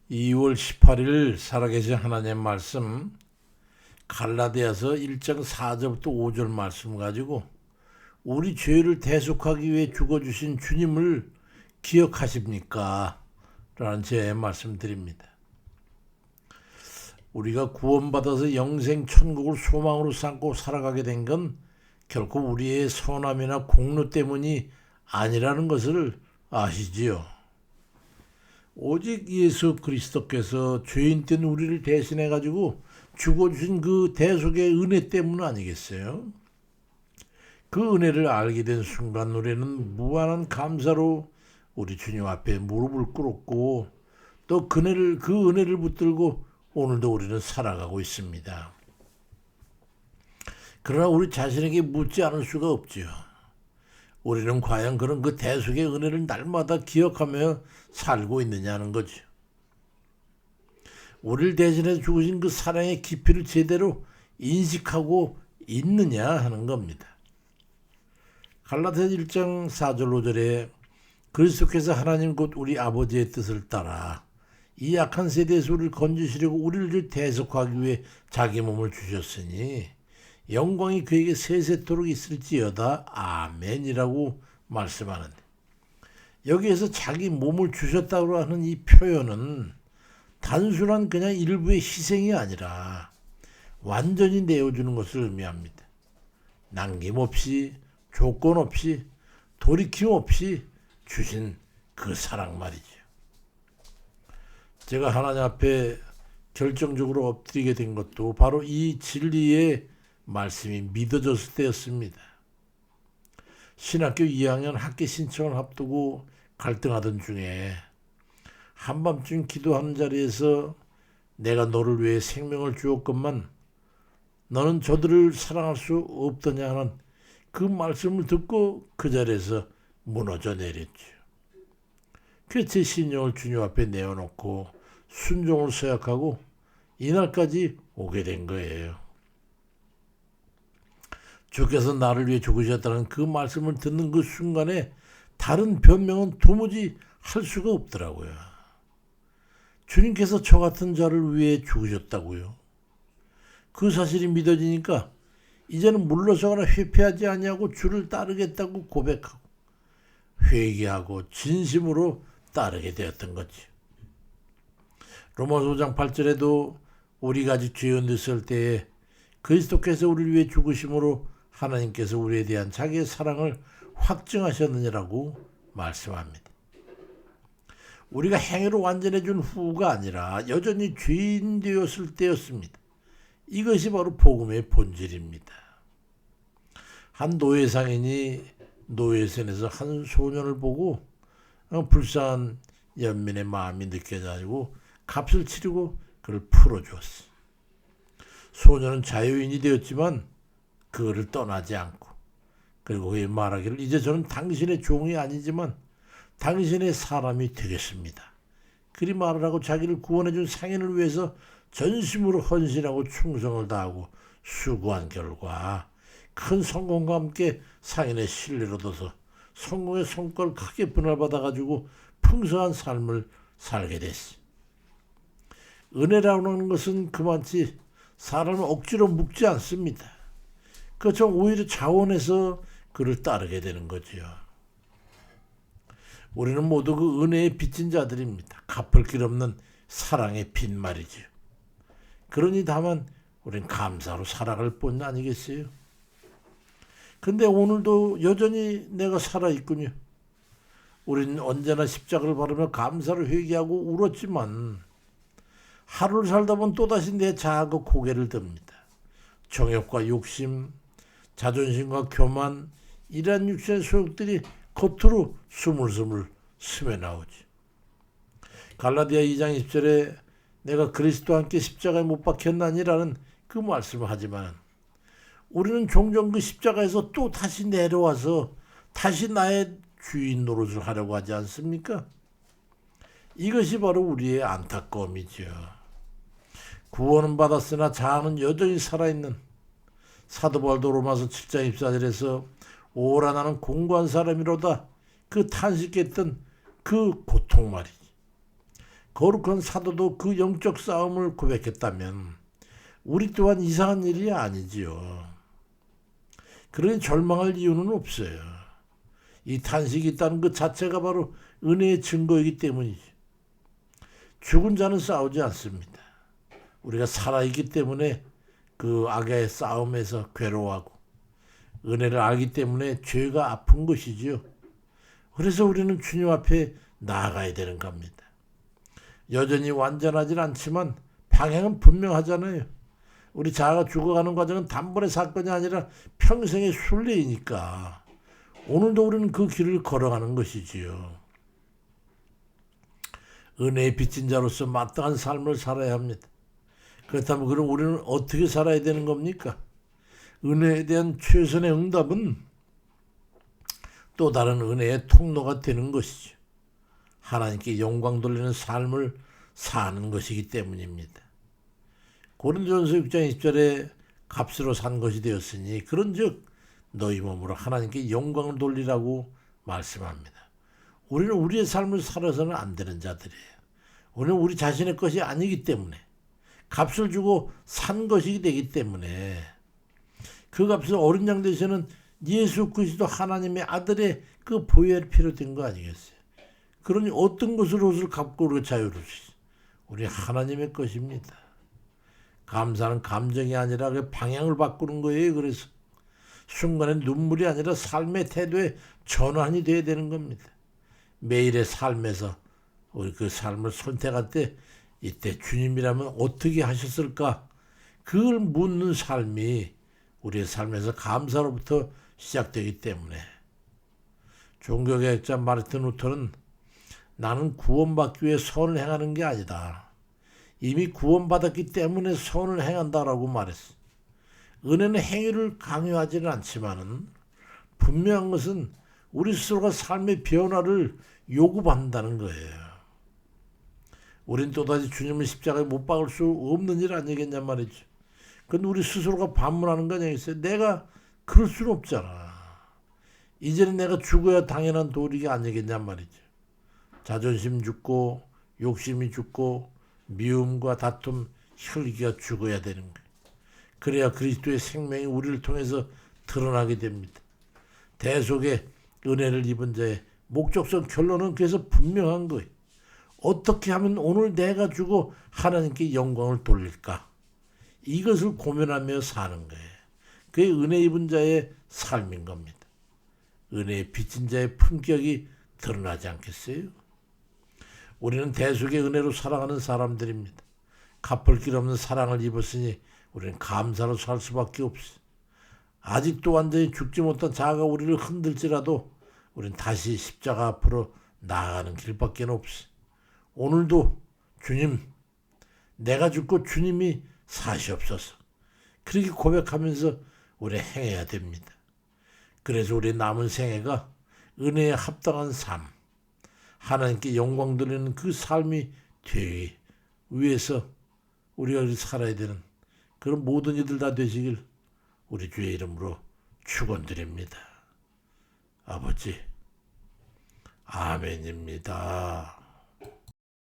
2월 18일 살아계신 하나님 말씀 갈라디아서 1장 4절부터 5절 말씀 가지고 우리 죄를 대속하기 위해 죽어주신 주님을 기억하십니까? 라는 제 말씀 드립니다. 우리가 구원받아서 영생 천국을 소망으로 삼고 살아가게 된 건 결코 우리의 선함이나 공로 때문이 아니라는 것을 아시지요? 오직 예수 그리스도께서 죄인된 우리를 대신해 가지고 죽어주신 그 대속의 은혜 때문 아니겠어요? 그 은혜를 알게 된 순간 우리는 무한한 감사로 우리 주님 앞에 무릎을 꿇었고 또 그 은혜를 붙들고 오늘도 우리는 살아가고 있습니다. 그러나 우리 자신에게 묻지 않을 수가 없지요. 우리는 과연 그런 그 대속의 은혜를 날마다 기억하며 살고 있느냐는 거죠. 우리를 대신해 죽으신 그 사랑의 깊이를 제대로 인식하고 있느냐 하는 겁니다. 갈라디아서 1장 4절 5절에 그리스도께서 하나님 곧 우리 아버지의 뜻을 따라 이 약한 세대에서 우리를 건지시려고 우리를 대속하기 위해 자기 몸을 주셨으니 영광이 그에게 세세토록 있을지어다. 아멘이라고 말씀하는데 여기에서 자기 몸을 주셨다고 하는 이 표현은 단순한 그냥 일부의 희생이 아니라 완전히 내어주는 것을 의미합니다. 남김없이 조건 없이 돌이킴 없이 주신 그 사랑 말이죠. 제가 하나님 앞에 결정적으로 엎드리게 된 것도 바로 이 진리의 말씀이 믿어졌을 때였습니다. 신학교 2학년 학기 신청을 앞두고 갈등하던 중에 한밤중 기도하는 자리에서 내가 너를 위해 생명을 주었건만 너는 저들을 사랑할 수 없더냐 하는 그 말씀을 듣고 그 자리에서 무너져 내렸죠. 그래서 제 신령을 주님 앞에 내어놓고 순종을 서약하고 이날까지 오게 된 거예요. 주께서 나를 위해 죽으셨다는 그 말씀을 듣는 그 순간에 다른 변명은 도무지 할 수가 없더라고요. 주님께서 저 같은 자를 위해 죽으셨다고요. 그 사실이 믿어지니까 이제는 물러서거나 회피하지 아니하고 주를 따르겠다고 고백하고 회개하고 진심으로 따르게 되었던 거지. 로마서 5장 8절에도 우리가 아직 죄인 됐을 때에 그리스도께서 우리를 위해 죽으심으로 하나님께서 우리에 대한 자기의 사랑을 확증하셨느니라고 말씀합니다. 우리가 행위로 완전해준 후가 아니라 여전히 죄인 되었을 때였습니다. 이것이 바로 복음의 본질입니다. 한 노예상인이 노예선에서 한 소년을 보고 불쌍한 연민의 마음이 느껴져가지고 값을 치르고 그를 풀어주었어. 소년은 자유인이 되었지만 그를 떠나지 않고 그리고 그의 말하기를 이제 저는 당신의 종이 아니지만 당신의 사람이 되겠습니다. 그리 말을 하고 자기를 구원해준 상인을 위해서 전심으로 헌신하고 충성을 다하고 수고한 결과 큰 성공과 함께 상인의 신뢰를 얻어서 성공의 성과를 크게 분할받아가지고 풍성한 삶을 살게 됐어. 은혜라는 것은 그만치 사람을 억지로 묶지 않습니다. 그저 오히려 자원해서 그를 따르게 되는 거지요. 우리는 모두 그 은혜에 빚진 자들입니다. 갚을 길 없는 사랑의 빚 말이죠. 그러니 다만 우린 감사로 살아갈 뿐 아니겠어요? 근데 오늘도 여전히 내가 살아있군요. 우린 언제나 십자가를 바르며 감사를 회개하고 울었지만 하루를 살다 보면 또다시 내 자아가 고개를 듭니다. 정욕과 욕심, 자존심과 교만, 이러한 육신의 소욕들이 겉으로 스물스물 스며나오지. 갈라디아 2장 20절에 내가 그리스도와 함께 십자가에 못 박혔나니라는 그 말씀을 하지만 우리는 종종 그 십자가에서 또 다시 내려와서 다시 나의 주인 노릇을 하려고 하지 않습니까? 이것이 바로 우리의 안타까움이죠. 구원은 받았으나 자아는 여전히 살아있는 사도 바울도 로마서 7장 24절에서 오라 나는 공고한 사람이로다 그 탄식했던 그 고통 말이지. 거룩한 사도도 그 영적 싸움을 고백했다면 우리 또한 이상한 일이 아니지요. 그러니 절망할 이유는 없어요. 이 탄식이 있다는 것 자체가 바로 은혜의 증거이기 때문이죠. 죽은 자는 싸우지 않습니다. 우리가 살아있기 때문에 그 악의 싸움에서 괴로워하고 은혜를 알기 때문에 죄가 아픈 것이지요. 그래서 우리는 주님 앞에 나아가야 되는 겁니다. 여전히 완전하진 않지만 방향은 분명하잖아요. 우리 자아가 죽어가는 과정은 단번의 사건이 아니라 평생의 순례이니까 오늘도 우리는 그 길을 걸어가는 것이지요. 은혜의 빚진 자로서 마땅한 삶을 살아야 합니다. 그렇다면 그럼 우리는 어떻게 살아야 되는 겁니까? 은혜에 대한 최선의 응답은 또 다른 은혜의 통로가 되는 것이죠. 하나님께 영광 돌리는 삶을 사는 것이기 때문입니다. 고린도전서 6장 20절에 값으로 산 것이 되었으니 그런즉 너희 몸으로 하나님께 영광을 돌리라고 말씀합니다. 우리는 우리의 삶을 살아서는 안 되는 자들이에요. 우리는 우리 자신의 것이 아니기 때문에 값을 주고 산 것이기 되기 때문에 그 값은 어린 양 되시는 예수 그리스도 하나님의 아들의 그 보혈 피로 된 거 아니겠어요? 그러니 어떤 것으로 옷을 갚고 우리가 자유로우시죠? 우리 하나님의 것입니다. 감사는 감정이 아니라 그 방향을 바꾸는 거예요. 그래서 순간에 눈물이 아니라 삶의 태도의 전환이 돼야 되는 겁니다. 매일의 삶에서 우리 그 삶을 선택할 때 이때 주님이라면 어떻게 하셨을까? 그걸 묻는 삶이 우리의 삶에서 감사로부터 시작되기 때문에 종교개혁자 마르틴 루터는 나는 구원받기 위해 선을 행하는 게 아니다. 이미 구원받았기 때문에 선을 행한다라고 말했어. 은혜는 행위를 강요하지는 않지만은 분명한 것은 우리 스스로가 삶의 변화를 요구받는다는 거예요. 우린 또다시 주님을 십자가에 못 박을 수 없는 일 아니겠냐 말이죠. 근데 우리 스스로가 반문하는 거 아니겠어요? 내가 그럴 수는 없잖아. 이제는 내가 죽어야 당연한 도리가 아니겠냐 말이죠. 자존심 죽고 욕심이 죽고 미움과 다툼, 혈기가 죽어야 되는 거예요. 그래야 그리스도의 생명이 우리를 통해서 드러나게 됩니다. 대속의 은혜를 입은 자의 목적성 결론은 그래서 분명한 거예요. 어떻게 하면 오늘 내가 주고 하나님께 영광을 돌릴까? 이것을 고민하며 사는 거예요. 그게 은혜 입은 자의 삶인 겁니다. 은혜에 빚진 자의 품격이 드러나지 않겠어요? 우리는 대속의 은혜로 살아가는 사람들입니다. 갚을 길 없는 사랑을 입었으니 우리는 감사로 살 수밖에 없어요. 아직도 완전히 죽지 못한 자아가 우리를 흔들지라도 우리는 다시 십자가 앞으로 나아가는 길밖에 없어요. 오늘도 주님, 내가 죽고 주님이 사시옵소서. 그렇게 고백하면서 우리 행해야 됩니다. 그래서 우리 남은 생애가 은혜에 합당한 삶, 하나님께 영광 돌리는 그 삶이 되기 위해서 우리가 살아야 되는 그런 모든 이들 다 되시길 우리 주의 이름으로 축원드립니다. 아버지, 아멘입니다.